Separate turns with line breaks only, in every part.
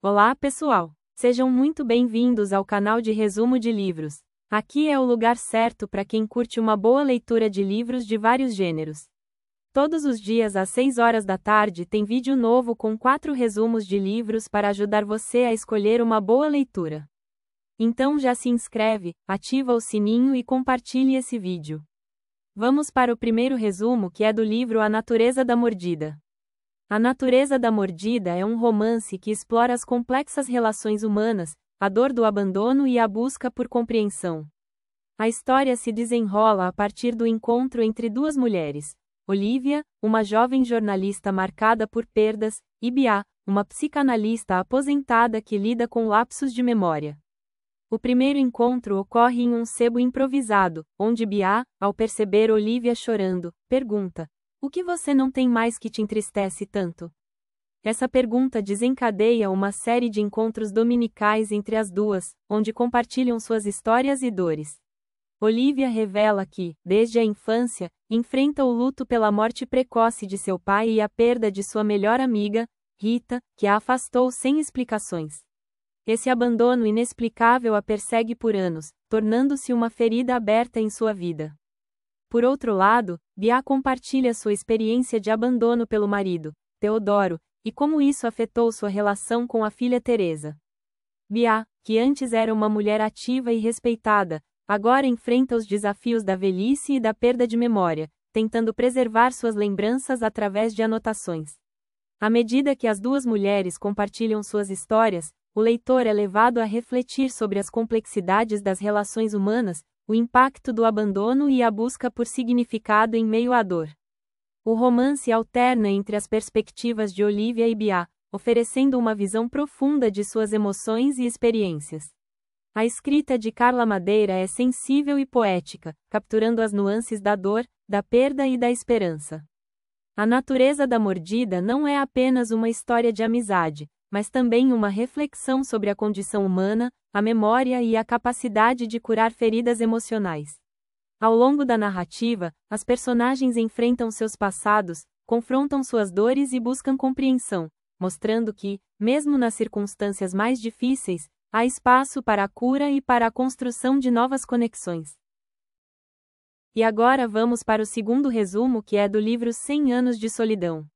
Olá, pessoal! Sejam muito bem-vindos ao canal de resumo de livros. Aqui é o lugar certo para quem curte uma boa leitura de livros de vários gêneros. Todos os dias às 6 horas da tarde tem vídeo novo com 4 resumos de livros para ajudar você a escolher uma boa leitura. Então já se inscreve, ativa o sininho e compartilhe esse vídeo. Vamos para o primeiro resumo, que é do livro A Natureza da Mordida. A Natureza da Mordida é um romance que explora as complexas relações humanas, a dor do abandono e a busca por compreensão. A história se desenrola a partir do encontro entre duas mulheres, Olivia, uma jovem jornalista marcada por perdas, e Bia, uma psicanalista aposentada que lida com lapsos de memória. O primeiro encontro ocorre em um sebo improvisado, onde Bia, ao perceber Olivia chorando, pergunta: "O que você não tem mais que te entristece tanto?" Essa pergunta desencadeia uma série de encontros dominicais entre as duas, onde compartilham suas histórias e dores. Olivia revela que, desde a infância, enfrenta o luto pela morte precoce de seu pai e a perda de sua melhor amiga, Rita, que a afastou sem explicações. Esse abandono inexplicável a persegue por anos, tornando-se uma ferida aberta em sua vida. Por outro lado, Bia compartilha sua experiência de abandono pelo marido, Teodoro, e como isso afetou sua relação com a filha Teresa. Bia, que antes era uma mulher ativa e respeitada, agora enfrenta os desafios da velhice e da perda de memória, tentando preservar suas lembranças através de anotações. À medida que as duas mulheres compartilham suas histórias, o leitor é levado a refletir sobre as complexidades das relações humanas, o impacto do abandono e a busca por significado em meio à dor. O romance alterna entre as perspectivas de Olivia e Bia, oferecendo uma visão profunda de suas emoções e experiências. A escrita de Carla Madeira é sensível e poética, capturando as nuances da dor, da perda e da esperança. A Natureza da Mordida não é apenas uma história de amizade, mas também uma reflexão sobre a condição humana, a memória e a capacidade de curar feridas emocionais. Ao longo da narrativa, as personagens enfrentam seus passados, confrontam suas dores e buscam compreensão, mostrando que, mesmo nas circunstâncias mais difíceis, há espaço para a cura e para a construção de novas conexões. E agora vamos para o segundo resumo, que é do livro 100 Anos de Solidão.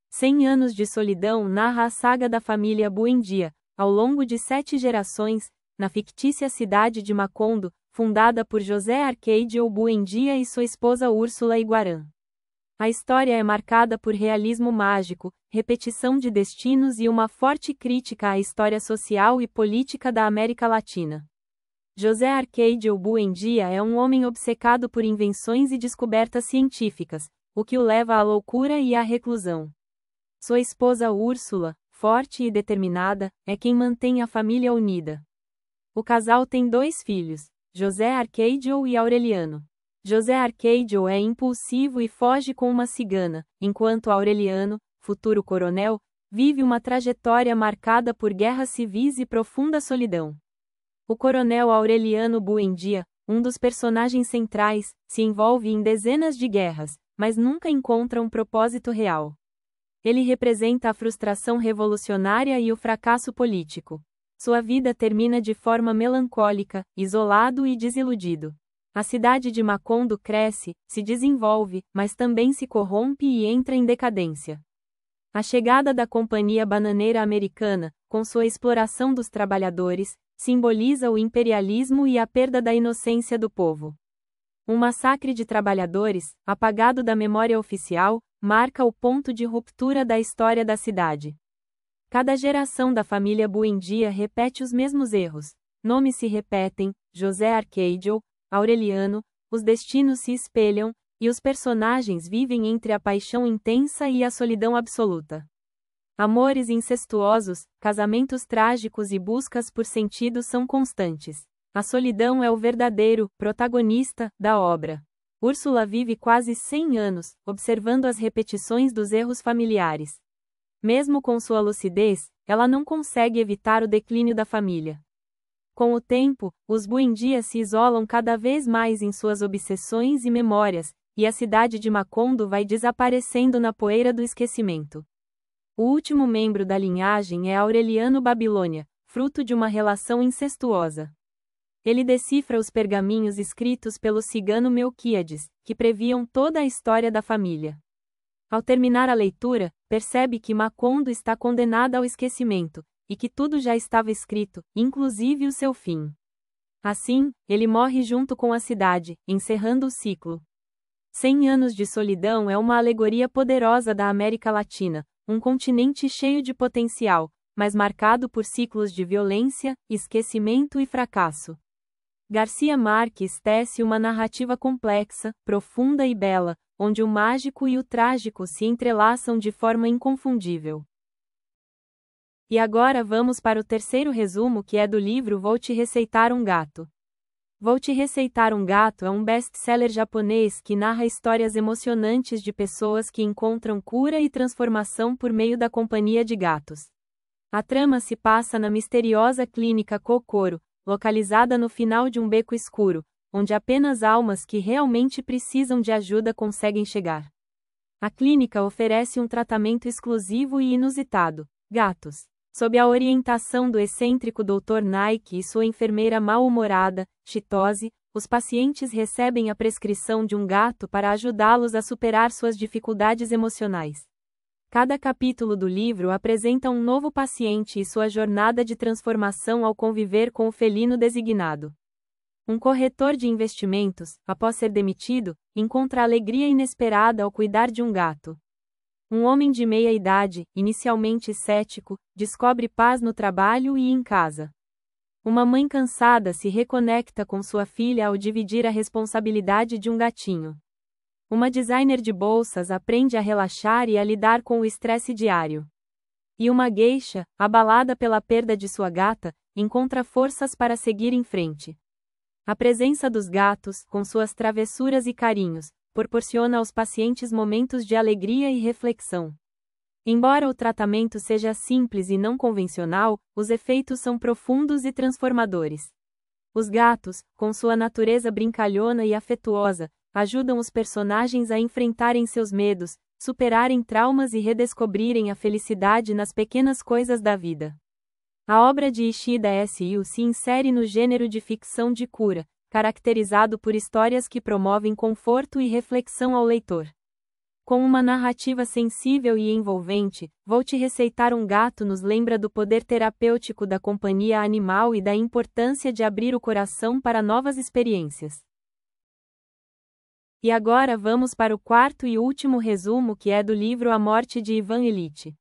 100 Anos de Solidão narra a saga da família Buendia, ao longo de 7 gerações, na fictícia cidade de Macondo, fundada por José Arcádio Buendia e sua esposa Úrsula Iguarã. A história é marcada por realismo mágico, repetição de destinos e uma forte crítica à história social e política da América Latina. José Arcádio Buendia é um homem obcecado por invenções e descobertas científicas, o que o leva à loucura e à reclusão. Sua esposa Úrsula, forte e determinada, é quem mantém a família unida. O casal tem 2 filhos, José Arcádio e Aureliano. José Arcádio é impulsivo e foge com uma cigana, enquanto Aureliano, futuro coronel, vive uma trajetória marcada por guerras civis e profunda solidão. O coronel Aureliano Buendia, um dos personagens centrais, se envolve em dezenas de guerras, mas nunca encontra um propósito real. Ele representa a frustração revolucionária e o fracasso político. Sua vida termina de forma melancólica, isolado e desiludido. A cidade de Macondo cresce, se desenvolve, mas também se corrompe e entra em decadência. A chegada da Companhia Bananeira Americana, com sua exploração dos trabalhadores, simboliza o imperialismo e a perda da inocência do povo. Um massacre de trabalhadores, apagado da memória oficial, marca o ponto de ruptura da história da cidade. Cada geração da família Buendia repete os mesmos erros. Nomes se repetem, José Arcádio, Aureliano, os destinos se espelham, e os personagens vivem entre a paixão intensa e a solidão absoluta. Amores incestuosos, casamentos trágicos e buscas por sentido são constantes. A solidão é o verdadeiro protagonista da obra. Úrsula vive quase 100 anos, observando as repetições dos erros familiares. Mesmo com sua lucidez, ela não consegue evitar o declínio da família. Com o tempo, os Buendia se isolam cada vez mais em suas obsessões e memórias, e a cidade de Macondo vai desaparecendo na poeira do esquecimento. O último membro da linhagem é Aureliano Babilônia, fruto de uma relação incestuosa. Ele decifra os pergaminhos escritos pelo cigano Melquíades, que previam toda a história da família. Ao terminar a leitura, percebe que Macondo está condenada ao esquecimento, e que tudo já estava escrito, inclusive o seu fim. Assim, ele morre junto com a cidade, encerrando o ciclo. 100 anos de solidão é uma alegoria poderosa da América Latina, um continente cheio de potencial, mas marcado por ciclos de violência, esquecimento e fracasso. Garcia Marques tece uma narrativa complexa, profunda e bela, onde o mágico e o trágico se entrelaçam de forma inconfundível. E agora vamos para o terceiro resumo, que é do livro Vou Te Receitar um Gato. Vou Te Receitar um Gato é um best-seller japonês que narra histórias emocionantes de pessoas que encontram cura e transformação por meio da companhia de gatos. A trama se passa na misteriosa clínica Kokoro, localizada no final de um beco escuro, onde apenas almas que realmente precisam de ajuda conseguem chegar. A clínica oferece um tratamento exclusivo e inusitado: gatos. Sob a orientação do excêntrico Dr. Nike e sua enfermeira mal-humorada, Chitose, os pacientes recebem a prescrição de um gato para ajudá-los a superar suas dificuldades emocionais. Cada capítulo do livro apresenta um novo paciente e sua jornada de transformação ao conviver com o felino designado. Um corretor de investimentos, após ser demitido, encontra alegria inesperada ao cuidar de um gato. Um homem de meia idade, inicialmente cético, descobre paz no trabalho e em casa. Uma mãe cansada se reconecta com sua filha ao dividir a responsabilidade de um gatinho. Uma designer de bolsas aprende a relaxar e a lidar com o estresse diário. E uma geisha, abalada pela perda de sua gata, encontra forças para seguir em frente. A presença dos gatos, com suas travessuras e carinhos, proporciona aos pacientes momentos de alegria e reflexão. Embora o tratamento seja simples e não convencional, os efeitos são profundos e transformadores. Os gatos, com sua natureza brincalhona e afetuosa, ajudam os personagens a enfrentarem seus medos, superarem traumas e redescobrirem a felicidade nas pequenas coisas da vida. A obra de Ishida S.U. se insere no gênero de ficção de cura, caracterizado por histórias que promovem conforto e reflexão ao leitor. Com uma narrativa sensível e envolvente, Vou Te Receitar um Gato nos lembra do poder terapêutico da companhia animal e da importância de abrir o coração para novas experiências. E agora vamos para o quarto e último resumo, que é do livro A Morte de Ivan Ilitch.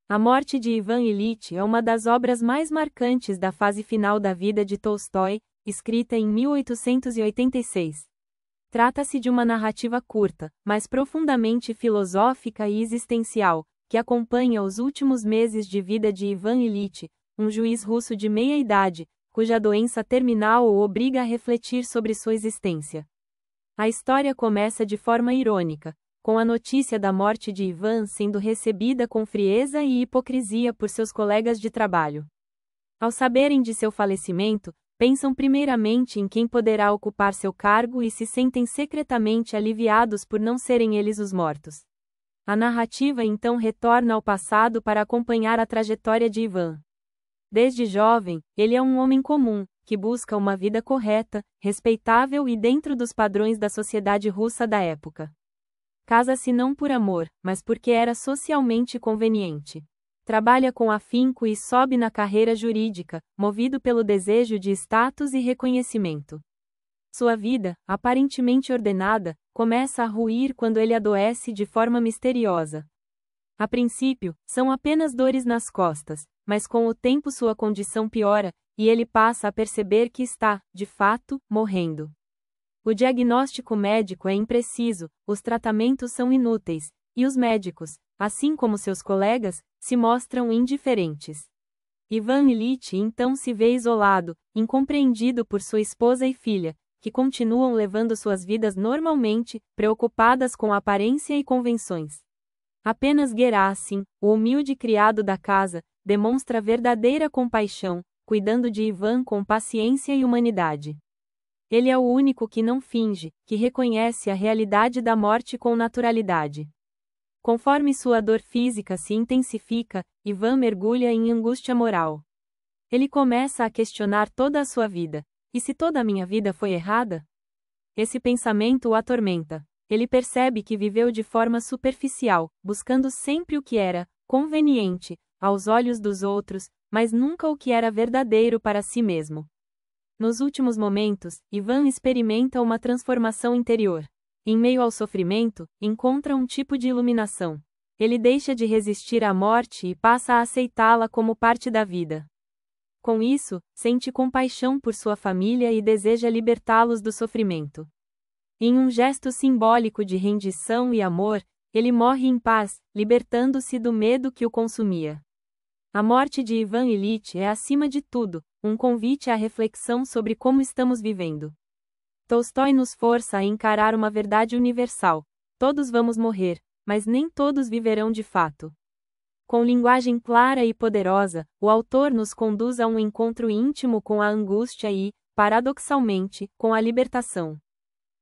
A Morte de Ivan Ilitch é uma das obras mais marcantes da fase final da vida de Tolstói, escrita em 1886. Trata-se de uma narrativa curta, mas profundamente filosófica e existencial, que acompanha os últimos meses de vida de Ivan Ilitch, um juiz russo de meia-idade, cuja doença terminal o obriga a refletir sobre sua existência. A história começa de forma irônica, com a notícia da morte de Ivan sendo recebida com frieza e hipocrisia por seus colegas de trabalho. Ao saberem de seu falecimento, pensam primeiramente em quem poderá ocupar seu cargo e se sentem secretamente aliviados por não serem eles os mortos. A narrativa então retorna ao passado para acompanhar a trajetória de Ivan. Desde jovem, ele é um homem comum, que busca uma vida correta, respeitável e dentro dos padrões da sociedade russa da época. Casa-se não por amor, mas porque era socialmente conveniente. Trabalha com afinco e sobe na carreira jurídica, movido pelo desejo de status e reconhecimento. Sua vida, aparentemente ordenada, começa a ruir quando ele adoece de forma misteriosa. A princípio, são apenas dores nas costas, mas com o tempo sua condição piora, e ele passa a perceber que está, de fato, morrendo. O diagnóstico médico é impreciso, os tratamentos são inúteis, e os médicos, assim como seus colegas, se mostram indiferentes. Ivan Ilitch então se vê isolado, incompreendido por sua esposa e filha, que continuam levando suas vidas normalmente, preocupadas com aparência e convenções. Apenas Gerasim, o humilde criado da casa, demonstra verdadeira compaixão, cuidando de Ivan com paciência e humanidade. Ele é o único que não finge, que reconhece a realidade da morte com naturalidade. Conforme sua dor física se intensifica, Ivan mergulha em angústia moral. Ele começa a questionar toda a sua vida. E se toda a minha vida foi errada? Esse pensamento o atormenta. Ele percebe que viveu de forma superficial, buscando sempre o que era conveniente aos olhos dos outros, mas nunca o que era verdadeiro para si mesmo. Nos últimos momentos, Ivan experimenta uma transformação interior. Em meio ao sofrimento, encontra um tipo de iluminação. Ele deixa de resistir à morte e passa a aceitá-la como parte da vida. Com isso, sente compaixão por sua família e deseja libertá-los do sofrimento. Em um gesto simbólico de rendição e amor, ele morre em paz, libertando-se do medo que o consumia. A morte de Ivan Ilitch é, acima de tudo, um convite à reflexão sobre como estamos vivendo. Tolstói nos força a encarar uma verdade universal: todos vamos morrer, mas nem todos viverão de fato. Com linguagem clara e poderosa, o autor nos conduz a um encontro íntimo com a angústia e, paradoxalmente, com a libertação.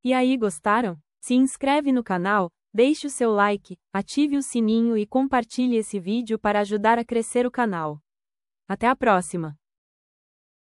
E aí, gostaram? Se inscreve no canal, deixe o seu like, ative o sininho e compartilhe esse vídeo para ajudar a crescer o canal. Até a próxima!